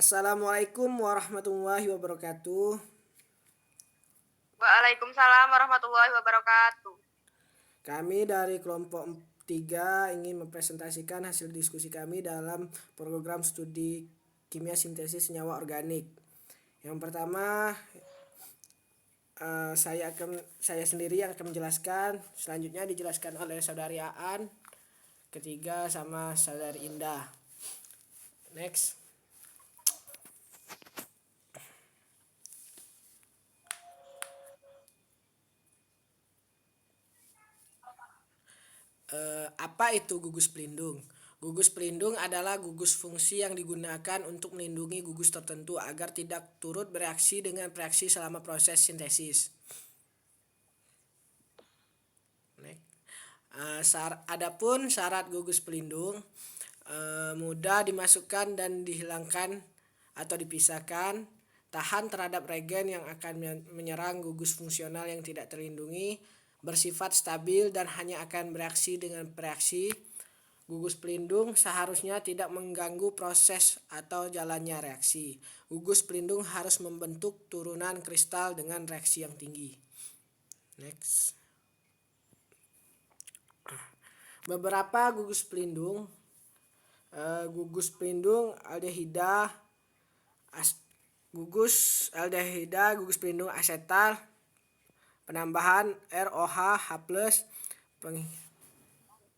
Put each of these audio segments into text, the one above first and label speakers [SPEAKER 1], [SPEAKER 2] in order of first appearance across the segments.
[SPEAKER 1] Assalamualaikum warahmatullahi wabarakatuh.
[SPEAKER 2] Waalaikumsalam warahmatullahi wabarakatuh.
[SPEAKER 1] Kami dari kelompok 3 ingin mempresentasikan hasil diskusi kami dalam program studi kimia sintesis senyawa organik. Yang pertama, saya sendiri yang akan menjelaskan. Selanjutnya dijelaskan oleh saudari Aan. Ketiga sama saudari Indah. Next. Apa itu gugus pelindung? Gugus pelindung adalah gugus fungsi yang digunakan untuk melindungi gugus tertentu agar tidak turut bereaksi dengan reaksi selama proses sintesis. Adapun syarat gugus pelindung mudah dimasukkan dan dihilangkan atau dipisahkan, tahan terhadap regen yang akan menyerang gugus fungsional yang tidak terlindungi, bersifat stabil dan hanya akan bereaksi dengan reaksi. Gugus pelindung seharusnya tidak mengganggu proses atau jalannya reaksi. Gugus pelindung harus membentuk turunan kristal dengan reaksi yang tinggi. Next. Beberapa gugus pelindung aldehida, gugus pelindung asetal, penambahan ROH H+,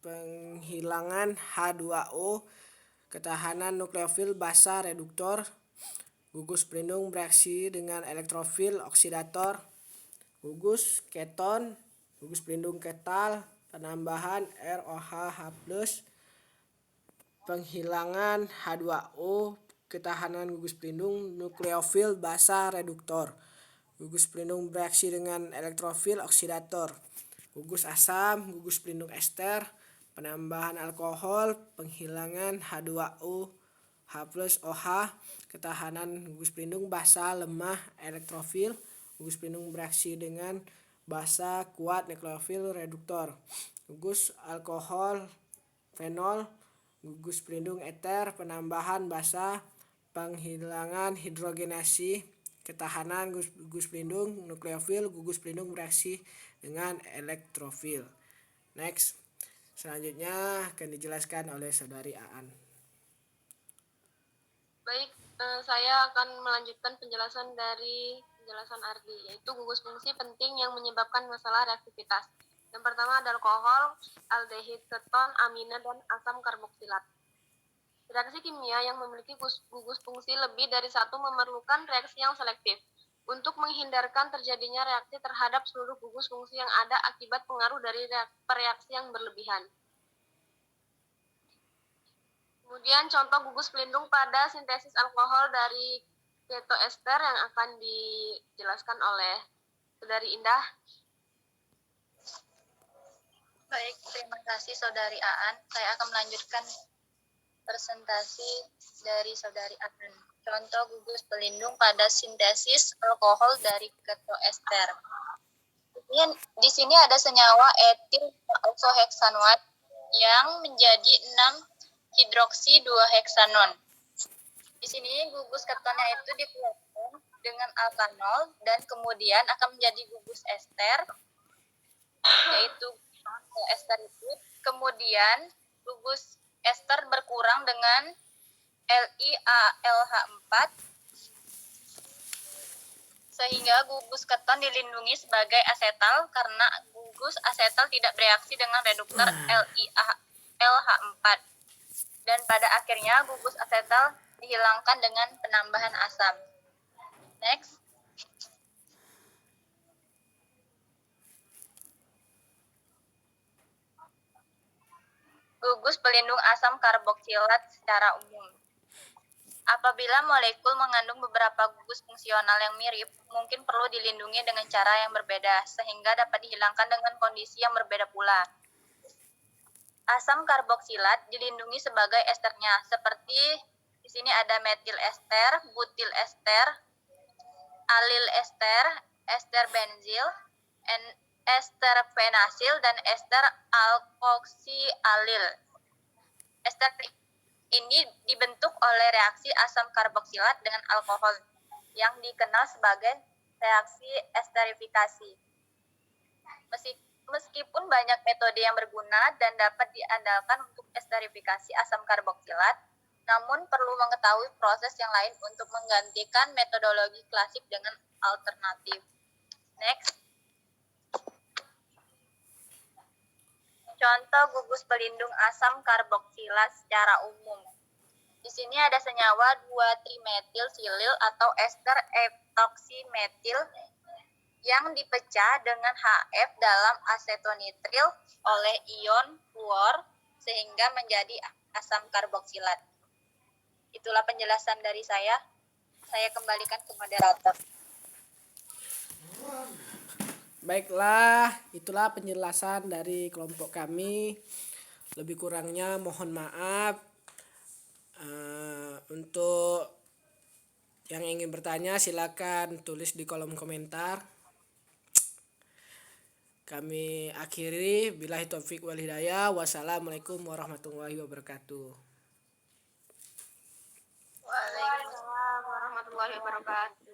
[SPEAKER 1] penghilangan H2O, ketahanan nukleofil basa reduktor, gugus pelindung bereaksi dengan elektrofil oksidator, gugus keton, gugus pelindung ketal, penambahan ROH H+, penghilangan H2O, ketahanan gugus pelindung nukleofil basa reduktor, gugus pelindung bereaksi dengan elektrofil oksidator, gugus asam, gugus pelindung ester, penambahan alkohol, penghilangan H2O H+OH, ketahanan gugus pelindung basa lemah elektrofil, gugus pelindung bereaksi dengan basa kuat nukleofil reduktor, gugus alkohol fenol, gugus pelindung eter, penambahan basa, penghilangan hidrogenasi, ketahanan gugus pelindung nukleofil, gugus pelindung bereaksi dengan elektrofil. Next. Selanjutnya akan dijelaskan oleh saudari Aan.
[SPEAKER 2] Baik, saya akan melanjutkan penjelasan dari penjelasan Ardi, yaitu gugus fungsi penting yang menyebabkan masalah reaktivitas. Yang pertama ada alkohol, aldehid, keton, amina, dan asam karboksilat. Reaksi kimia yang memiliki gugus fungsi lebih dari satu memerlukan reaksi yang selektif untuk menghindarkan terjadinya reaksi terhadap seluruh gugus fungsi yang ada akibat pengaruh dari reaksi yang berlebihan. Kemudian contoh gugus pelindung pada sintesis alkohol dari ketoester yang akan dijelaskan oleh saudari Indah.
[SPEAKER 3] Baik, terima kasih saudari Aan. Saya akan melanjutkan presentasi dari saudari Aan. Contoh gugus pelindung pada sintesis alkohol dari ketoester. Di sini ada senyawa etil isoheksanuat yang menjadi 6 hidroksi 2 heksanon. Di sini gugus ketonnya itu dikeluarkan dengan alkanol dan kemudian akan menjadi gugus ester, yaitu ester itu. Kemudian gugus ester berkurang dengan LiAlH4 sehingga gugus keton dilindungi sebagai asetal karena gugus asetal tidak bereaksi dengan reduktor LiAlH4. Dan pada akhirnya gugus asetal dihilangkan dengan penambahan asam. Next. Gugus pelindung asam karboksilat secara umum. Apabila molekul mengandung beberapa gugus fungsional yang mirip, mungkin perlu dilindungi dengan cara yang berbeda, sehingga dapat dihilangkan dengan kondisi yang berbeda pula. Asam karboksilat dilindungi sebagai esternya, seperti di sini ada metil ester, butil ester, alil ester, ester benzil, ester fenasil, dan ester alkoksialil. Ester ini dibentuk oleh reaksi asam karboksilat dengan alkohol yang dikenal sebagai reaksi esterifikasi. Meskipun banyak metode yang berguna dan dapat diandalkan untuk esterifikasi asam karboksilat, namun perlu mengetahui proses yang lain untuk menggantikan metodologi klasik dengan alternatif. Next. Contoh gugus pelindung asam karboksilat secara umum. Di sini ada senyawa 2-trimetil silil atau ester etoksimetil yang dipecah dengan HF dalam asetonitril oleh ion fluor sehingga menjadi asam karboksilat. Itulah penjelasan dari saya. Saya kembalikan ke moderator.
[SPEAKER 1] Baiklah, itulah penjelasan dari kelompok kami. Lebih kurangnya mohon maaf. Untuk yang ingin bertanya silakan tulis di kolom komentar. Kami akhiri, billahi taufik wal hidayah. Wassalamualaikum warahmatullahi wabarakatuh.
[SPEAKER 2] Waalaikumsalam warahmatullahi wabarakatuh.